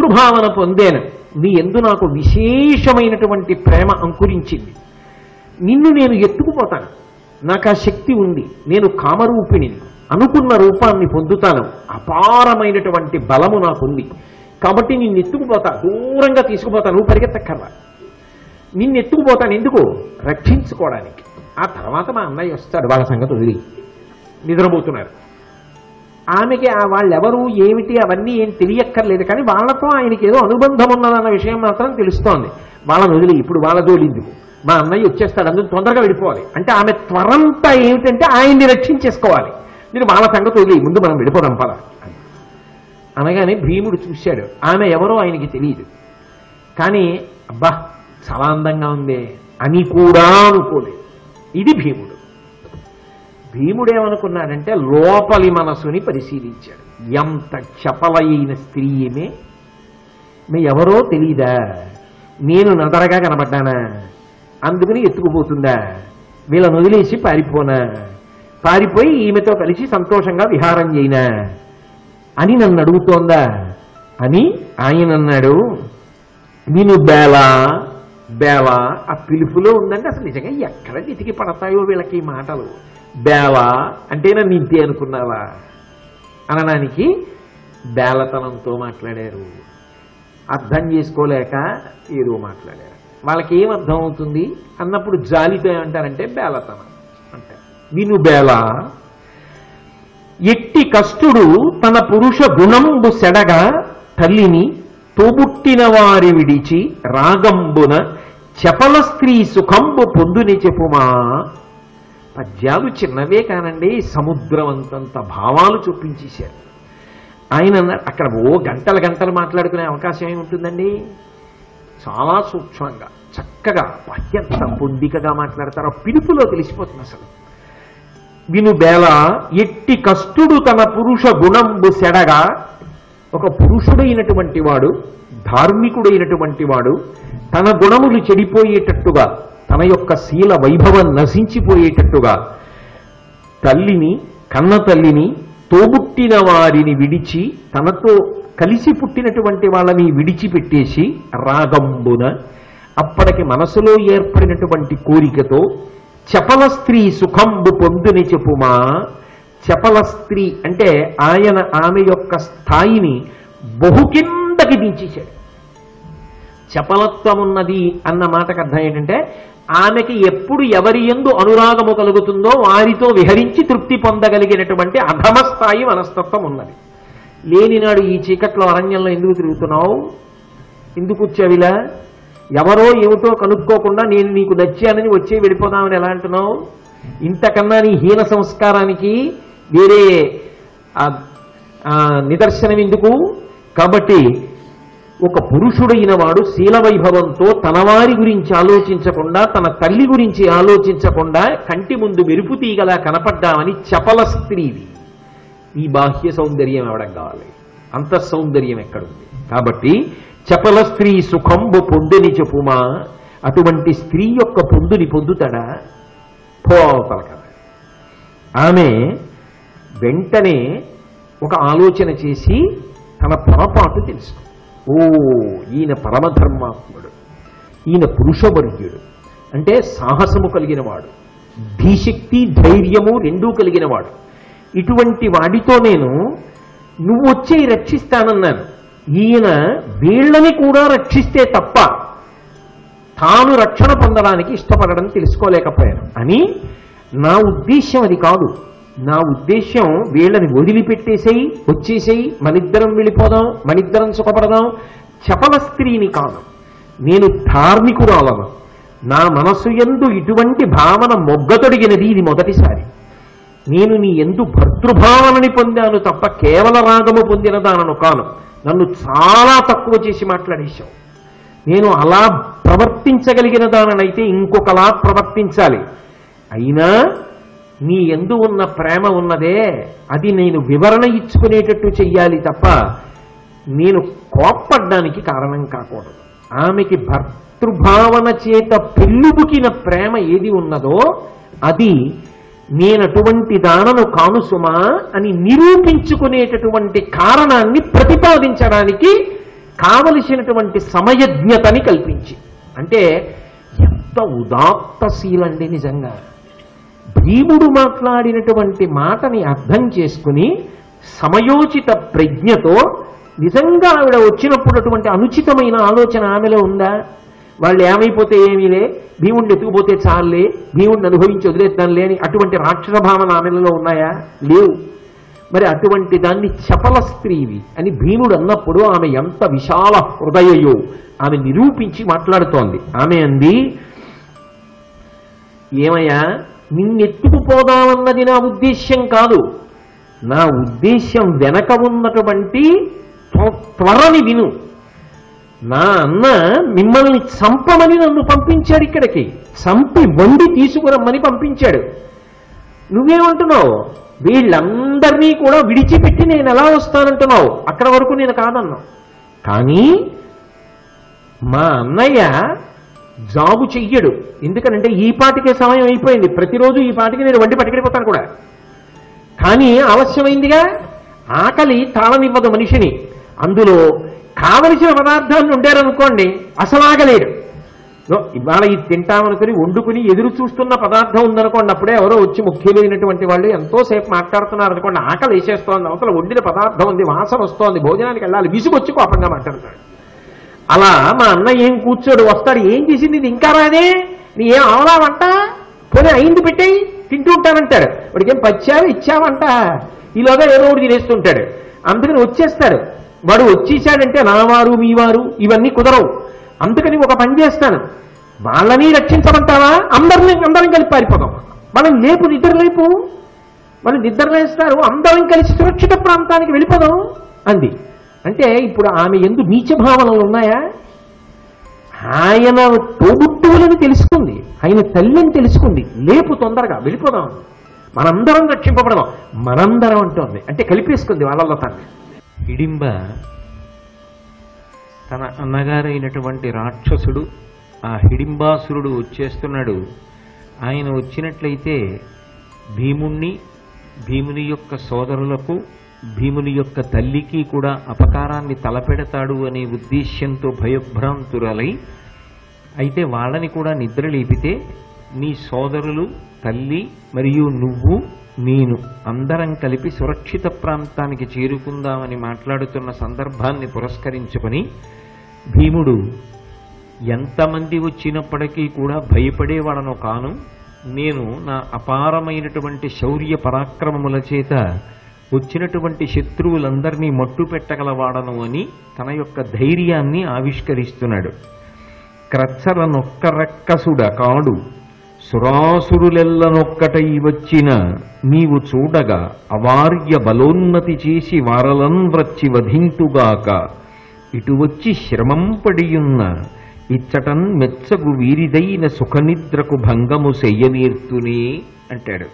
భర్తృభావన పొందాను, నీ యందు నాకు విశేషమైనటువంటి ప్రేమ అంకురించింది, నిన్ను నేను ఎత్తుకుపోతాను, నాకు ఆ శక్తి ఉంది, నేను కామరూపిణిని, అనుకున్న రూపాన్ని పొందుతాను, అపారమైనటువంటి బలము నాకుంది, కాబట్టి నిన్ను ఎత్తుకుపోతా, దూరంగా తీసుకుపోతాను, నువ్వు పరిగెత్తక్కర్లా, నిన్ను ఎత్తుకుపోతాను. ఎందుకు? రక్షించుకోవడానికి. ఆ తర్వాత మా అన్నయ్య వస్తాడు, వాళ్ళ సంగతి వదిలి నిద్రపోతున్నారు. ఆమెకి వాళ్ళెవరు ఏమిటి అవన్నీ ఏం తెలియక్కర్లేదు, కానీ వాళ్ళతో ఆయనకి ఏదో అనుబంధం ఉన్నదన్న విషయం మాత్రం తెలుస్తోంది. వాళ్ళని వదిలి ఇప్పుడు వాళ్ళ జోలిందుకు, మా అన్నయ్య వచ్చేస్తాడు, అందుకు తొందరగా వెళ్ళిపోవాలి అంటే ఆమె త్వరంతా ఏమిటంటే ఆయన్ని రక్షించేసుకోవాలి. నేను వాళ్ళ సంగతి వదిలి ముందు మనం వెళ్ళిపోదాం పద అనగానే భీముడు చూశాడు, ఆమె ఎవరో ఆయనకి తెలియదు, కానీ అబ్బా చాలా అందంగా ఉందే అని కూడా అనుకోలేదు. ఇది భీముడు. భీముడేమనుకున్నాడంటే లోపలి మనసుని పరిశీలించాడు. ఎంత చపలైన స్త్రీ ఏమే, ఎవరో తెలీదా, నేను నదరగా కనబడ్డానా, అందుకని ఎత్తుకుపోతుందా, వీళ్ళని వదిలేసి పారిపోనా, పారిపోయి ఈమెతో కలిసి సంతోషంగా విహారం చేయనా అని నన్ను అడుగుతోందా అని ఆయన అన్నాడు. విను బేలా బేలా ఆ పిలుపులో ఉందంటే అసలు నిజంగా ఎక్కడ వెతికి పడతాయో వీళ్ళకి మాటలు. బేలా అంటే నన్ను ఇంతే అనుకున్నావా అనడానికి బేలతనంతో మాట్లాడారు, అర్థం చేసుకోలేక ఏదో మాట్లాడారు. వాళ్ళకి ఏం అర్థం అవుతుంది అన్నప్పుడు జాలితో ఏమంటారంటే బేలతనం అంటారు. విను బేలా ఎట్టి కష్టుడు తన పురుష గుణంబు సెడగా తల్లిని తోబుట్టిన వారి విడిచి రాగంబున చపల స్త్రీ సుఖంబు పొందుని చెప్పుమా. పద్యాలు చిన్నవే కానండి, సముద్రం అంతంత భావాలు చూపించేశారు. ఆయన అక్కడ గంటలు గంటలు మాట్లాడుకునే అవకాశం ఏముంటుందండి, చాలా సూక్ష్మంగా చక్కగా ఎంత పొందికగా మాట్లాడతారో పిలుపులో తెలిసిపోతుంది అసలు. విను బేల ఎట్టి కష్టుడు తన పురుష గుణంబు సెడగా, ఒక పురుషుడైనటువంటి వాడు, ధార్మికుడైనటువంటి వాడు తన గుణములు చెడిపోయేటట్టుగా, తన యొక్క శీల వైభవం నశించిపోయేటట్టుగా తల్లిని, కన్న తల్లిని, తోబుట్టిన వారిని విడిచి, తనతో కలిసి పుట్టినటువంటి వాళ్ళని విడిచిపెట్టేసి రాగంబున, అప్పటికి మనసులో ఏర్పడినటువంటి కోరికతో చపల స్త్రీ సుఖంబు పొందుని చెప్పుమా. చపల స్త్రీ అంటే ఆయన ఆమె యొక్క స్థాయిని బహుకిందకి దించేశాడు. చపలత్వం ఉన్నది అన్న మాటకు అర్థం ఏంటంటే ఆమెకి ఎప్పుడు ఎవరి యందు అనురాగము కలుగుతుందో వారితో విహరించి తృప్తి పొందగలిగినటువంటి అధమ స్థాయి మనస్తత్వం ఉన్నది. లేనినాడు ఈ చీకట్లో అరణ్యంలో ఎందుకు తిరుగుతున్నావు, ఎందుకు వచ్చావిలా, ఎవరో ఏమిటో కనుక్కోకుండా నేను నీకు నచ్చానని వచ్చి వెళ్ళిపోదామని ఎలా అంటున్నావు, ఇంతకన్నా నీ హీన సంస్కారానికి వేరే నిదర్శనం ఎందుకు. కాబట్టి ఒక పురుషుడైన వాడు శీలవైభవంతో తన వారి గురించి ఆలోచించకుండా, తన తల్లి గురించి ఆలోచించకుండా కంటి ముందు మెరుపు తీగలా కనపడ్డామని చపల స్త్రీవి. ఈ బాహ్య సౌందర్యం ఎవడం కావాలి, అంత సౌందర్యం ఎక్కడుంది. కాబట్టి చపల స్త్రీ సుఖంబు పొందుని చెప్పుమా. అటువంటి స్త్రీ యొక్క పొందుని పొందుతాడా, పోవతల కదా. ఆమె వెంటనే ఒక ఆలోచన చేసి తన పొరపాటు తెలుసు. ఓ ఈయన పరమధర్మాత్ముడు, ఈయన పురుషవర్యుడు, అంటే సాహసము కలిగినవాడు, ధీశక్తి ధైర్యము రెండూ కలిగినవాడు. ఇటువంటి వాడితో నేను నువ్వు వచ్చి రక్షిస్తానన్నాను. ఈయన వీళ్ళని కూడా రక్షిస్తే తప్ప తాను రక్షణ పొందడానికి ఇష్టపడడం తెలుసుకోలేకపోయాను అని. నా ఉద్దేశ్యం అది కాదు. నా ఉద్దేశ్యం వీళ్ళని వదిలిపెట్టేసేయి, వచ్చేసేయి, మనిద్దరం వెళ్ళిపోదాం, మనిద్దరం సుఖపడదాం. చపల స్త్రీని కాదు, నేను ధార్మికురాలను. నా మనసు యందు ఇటువంటి భావన మొగ్గతొడిగినది ఇది మొదటిసారి. నేను నీ యందు భర్తృభావనని పొందాను తప్ప కేవల రాగము పొందిన దానను కాను. నన్ను చాలా తక్కువ చేసి మాట్లాడేశావు. నేను అలా ప్రవర్తించగలిగిన దాననైతే ఇంకొకలా ప్రవర్తించాలి. అయినా నీ యందు ఉన్న ప్రేమ ఉన్నదే, అది నేను వివరణ ఇచ్చుకునేటట్టు చెయ్యాలి తప్ప నేను కోప్పడ్డానికి కారణం కాకూడదు. ఆమెకి భర్తృభావన చేత పెళ్ళుబుకిన ప్రేమ ఏది ఉన్నదో అది నేనటువంటి దానను కానుసుమా అని నిరూపించుకునేటటువంటి కారణాన్ని ప్రతిపాదించడానికి కావలసినటువంటి సమయజ్ఞతని కల్పించి. అంటే ఎంత ఉదాత్తశీలండి నిజంగా. భీముడు మాట్లాడినటువంటి మాటని అర్థం చేసుకుని సమయోచిత ప్రజ్ఞతో నిజంగా ఆవిడ వచ్చినప్పుడు అటువంటి అనుచితమైన ఆలోచన ఆమెలో ఉందా? వాళ్ళు ఏమైపోతే ఏమీలే, భీముడిని ఎత్తుకుపోతే చాలే, భీముడిని అనుభవించి వదిలేద్దాంలే అని అటువంటి రాక్షస భావన ఆమెలలో ఉన్నాయా? లేవు. మరి అటువంటి దాన్ని చపల స్త్రీవి అని భీముడు అన్నప్పుడు ఆమె ఎంత విశాల హృదయయో ఆమె నిరూపించి మాట్లాడుతోంది. ఆమె అంది, ఏమయ్యా, నిన్నెత్తుకుపోదామన్నది నా ఉద్దేశ్యం కాదు. నా ఉద్దేశ్యం వెనక ఉన్నటువంటి త్వరని విను. నా అన్న మిమ్మల్ని చంపమని నన్ను పంపించాడు, ఇక్కడికి చంపి వండి తీసుకురమ్మని పంపించాడు. నువ్వేమంటున్నావు? వీళ్ళందరినీ కూడా విడిచిపెట్టి నేను ఎలా వస్తానంటున్నావు? అక్కడ వరకు నేను కాదన్నా. కానీ మా అన్నయ్య జాబు చెయ్యడు. ఎందుకనంటే ఈ పాటికే సమయం అయిపోయింది, ప్రతిరోజు ఈ పాటికి నేను వండి పట్టుకెళ్ళిపోతాను కూడా. కానీ ఆలస్యమైందిగా, ఆకలి తాళనివ్వదు మనిషిని. అందులో కావలసిన పదార్థాలు ఉండారనుకోండి అసలు ఆగలేడు. ఇవాళ ఇది తింటామనుకుని వండుకుని ఎదురు చూస్తున్న పదార్థం ఉందనుకోండి, అప్పుడే ఎవరో వచ్చి ముఖ్యమైనటువంటి వాళ్ళు ఎంతోసేపు మాట్లాడుతున్నారు అనుకోండి, ఆకలి వేసేస్తోంది, అవతల వండిన పదార్థం ఉంది, వాసన వస్తోంది, భోజనానికి వెళ్ళాలి, విసుగొచ్చి కోపంగా మాట్లాడతాడు. అలా మా అన్న ఏం కూర్చోడు, వస్తాడు, ఏం చేసింది ఇది ఇంకా రాదే, నీ ఏం అవలావంట, పోనీ అయింది పెట్టేయి తింటూ ఉంటానంటాడు. వాడికి ఏం పచ్చావు ఇచ్చావంట, ఈలోగా ఏదో ఒకటి తినేస్తుంటాడు. అందుకని వచ్చేస్తాడు. వాడు వచ్చేసాడంటే నా వారు మీ వారు ఇవన్నీ కుదరవు. అందుకని ఒక పని చేస్తాను, వాళ్ళని రక్షించమంటావా? అందరం కలిపి పారిపోదాం. మనం నిద్రలేపు, వాళ్ళు నిద్రలేస్తారు, అందరం కలిసి సురక్షిత ప్రాంతానికి వెళ్ళిపోదాం అంది. అంటే ఇప్పుడు ఆమె ఎందు నీచ భావనలు ఉన్నాయా? ఆయన తోబుట్టువులని తెలుసుకుంది, ఆయన తల్లిని తెలుసుకుంది. లేపు తొందరగా వెళ్ళిపోదాం, మనందరం రక్షింపబడదాం. మనందరం అంటోంది అంటే కలిపేసుకుంది వాళ్ళలో తను. హిడింబ తన అన్నగారైనటువంటి రాక్షసుడు ఆ హిడింబాసురుడు వచ్చేస్తున్నాడు. ఆయన వచ్చినట్లయితే భీముణ్ణి, భీముని యొక్క సోదరులకు, భీముని యొక్క తల్లికి కూడా అపకారాన్ని తలపెడతాడు అనే ఉద్దేశ్యంతో భయభ్రాంతురాలై, అయితే వాళ్ళని కూడా నిద్ర లేపితే నీ సోదరులు, తల్లి మరియు నువ్వు, నేను అందరం కలిపి సురక్షిత ప్రాంతానికి చేరుకుందామని మాట్లాడుతున్న సందర్భాన్ని పురస్కరించుకొని భీముడు ఎంతమంది వచ్చినప్పటికీ కూడా భయపడేవాడను కాను, నేను నా అపారమైనటువంటి శౌర్య పరాక్రమముల చేత వచ్చినటువంటి శత్రువులందరినీ మట్టు పెట్టగలవాడను అని తన యొక్క ధైర్యాన్ని ఆవిష్కరిస్తున్నాడు. క్రచ్చరనొక్క రక్కసుడ కాడు, సురాసురులెల్లనొక్కటై వచ్చిన నీవు చూడగా అవార్య బలోన్నతి చేసి వారలన్ వ్రచ్చి వధింతుగాక, ఇటు వచ్చి శ్రమంపడియున్న ఇచ్చటన్ మెచ్చగు వీరిదైన సుఖనిద్రకు భంగము చెయ్యనేర్తునే అంటాడు.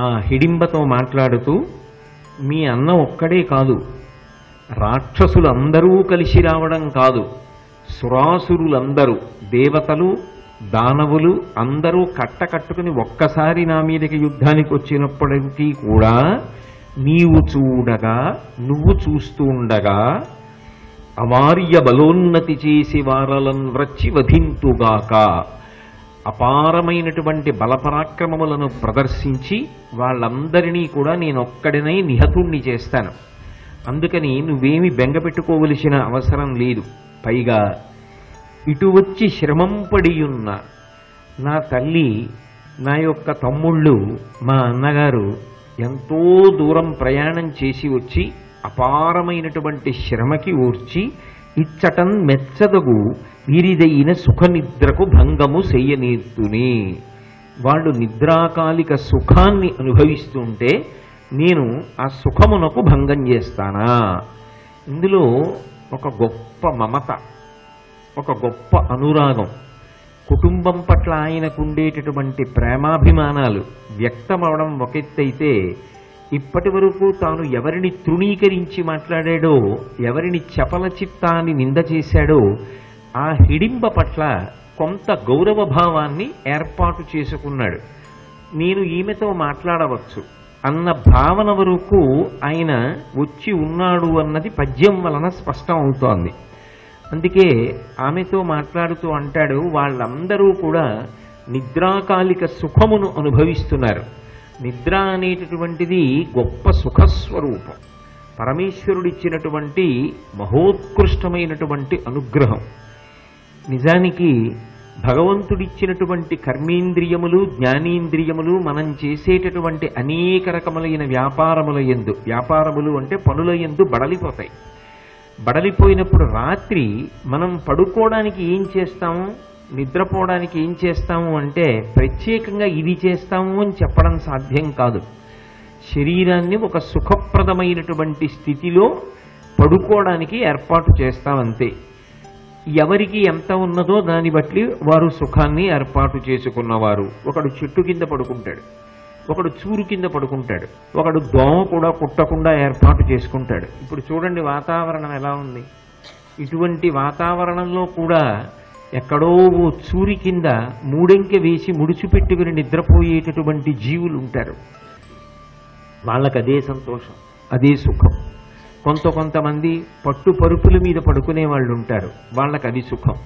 ఆ హిడింబతో మాట్లాడుతూ, మీ అన్న ఒక్కడే కాదు, రాక్షసులందరూ కలిసి రావడం కాదు, సురాసురులందరూ, దేవతలు, దానవులు అందరూ కట్టకట్టుకుని ఒక్కసారి నా మీదకి యుద్ధానికి వచ్చినప్పటికీ కూడా నీవు చూడగా, నువ్వు చూస్తూ ఉండగా అవార్య బలోన్నతి చేసి వారలన్ వ్రచ్చి వధింతుగాక, అపారమైనటువంటి బలపరాక్రమములను ప్రదర్శించి వాళ్ళందరినీ కూడా నేనొక్కడినై నిహతుణ్ణి చేస్తాను. అందుకని నువ్వేమి బెంగపెట్టుకోవలసిన అవసరం లేదు. పైగా ఇటు వచ్చి శ్రమంపడియున్న నా తల్లి, నా యొక్క తమ్ముళ్ళు, మా అన్నగారు ఎంతో దూరం ప్రయాణం చేసి వచ్చి అపారమైనటువంటి శ్రమకి ఓర్చి ఇచ్చటన్ మెచ్చదగు వీరిదైన సుఖనిద్రకు భంగము చెయ్యనేర్తునే, వాళ్ళు నిద్రాకాలిక సుఖాన్ని అనుభవిస్తుంటే నేను ఆ సుఖమునకు భంగం చేస్తానా? ఇందులో ఒక గొప్ప మమత, ఒక గొప్ప అనురాగం, కుటుంబం పట్ల ఆయనకుండేటటువంటి ప్రేమాభిమానాలు వ్యక్తమవడం ఒక ఎత్తైతే, ఇప్పటి వరకు తాను ఎవరిని తృణీకరించి మాట్లాడాడో, ఎవరిని చపల చిత్తాన్ని నింద చేశాడో ఆ హిడింబ పట్ల కొంత గౌరవ భావాన్ని ఏర్పాటు చేసుకున్నాడు. నేను ఈమెతో మాట్లాడవచ్చు, అన్న భావన వరకు ఆయన వచ్చి ఉన్నాడు అన్నది పద్యం వలన స్పష్టం అవుతోంది. అందుకే ఆమెతో మాట్లాడుతూ అంటాడు, వాళ్ళందరూ కూడా నిద్రాకాలిక సుఖమును అనుభవిస్తున్నారు. నిద్ర అనేటటువంటిది గొప్ప సుఖస్వరూపం, పరమేశ్వరుడిచ్చినటువంటి మహోత్కృష్టమైనటువంటి అనుగ్రహం. నిజానికి భగవంతుడిచ్చినటువంటి కర్మేంద్రియములు, జ్ఞానేంద్రియములు మనం చేసేటటువంటి అనేక రకములైన వ్యాపారములు అంటే పనుల యందు బడలిపోతాయి. బడలిపోయినప్పుడు రాత్రి మనం పడుకోవడానికి ఏం చేస్తాము, నిద్రపోవడానికి ఏం చేస్తాము అంటే ప్రత్యేకంగా ఇది చేస్తాము అని చెప్పడం సాధ్యం కాదు. శరీరాన్ని ఒక సుఖప్రదమైనటువంటి స్థితిలో పడుకోవడానికి ఏర్పాటు చేస్తామంతే. ఎవరికి ఎంత ఉన్నదో దాన్ని బట్టి వారు సుఖాన్ని ఏర్పాటు చేసుకున్నవారు. ఒకడు చెట్టు కింద పడుకుంటాడు, ఒకడు చూరు కింద పడుకుంటాడు, ఒకడు దోమ కూడా కుట్టకుండా ఏర్పాటు చేసుకుంటాడు. ఇప్పుడు చూడండి వాతావరణం ఎలా ఉంది. ఇటువంటి వాతావరణంలో కూడా ఎక్కడో ఓ చూరి కింద మూడెంకె వేసి ముడిచిపెట్టుకుని నిద్రపోయేటటువంటి జీవులు ఉంటారు. వాళ్ళకి అదే సంతోషం, అదే సుఖం. కొంతమంది పట్టు పరుపుల మీద పడుకునే వాళ్ళు ఉంటారు, వాళ్ళకి అది సుఖం.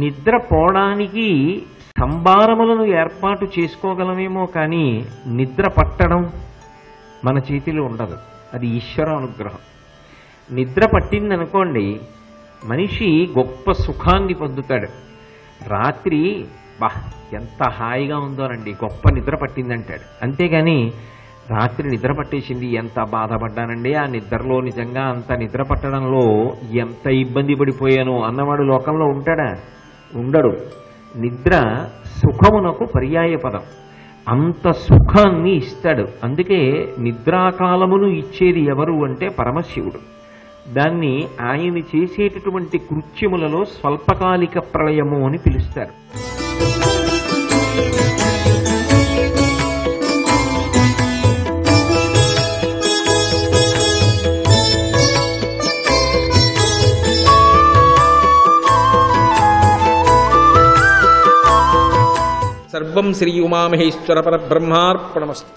నిద్రపోవడానికి సంభారములను ఏర్పాటు చేసుకోగలమేమో కానీ నిద్ర పట్టడం మన చేతిలో ఉండదు, అది ఈశ్వర అనుగ్రహం. నిద్ర పట్టిందనుకోండి, మనిషి గొప్ప సుఖాన్ని పొందుతాడు. రాత్రి ఎంత హాయిగా ఉందోనండి, గొప్ప నిద్ర పట్టిందంటాడు. అంతేగాని రాత్రి నిద్ర పట్టేసింది, ఎంత బాధపడ్డానండి ఆ నిద్రలో, నిజంగా అంత నిద్ర పట్టడంలో ఎంత ఇబ్బంది పడిపోయాను అన్నవాడు లోకంలో ఉంటాడా? ఉండడు. నిద్ర సుఖమునకు పర్యాయ పదం, అంత సుఖాన్ని ఇస్తాడు. అందుకే నిద్రాకాలమును ఇచ్చేది ఎవరు అంటే పరమశివుడు. దాన్ని ఆయన చేసేటటువంటి కృత్యములలో స్వల్పకాలిక ప్రళయము అని పిలుస్తారు. సర్వం శ్రీ ఉమామహేశ్వర పరబ్రహ్మార్పణమస్తు.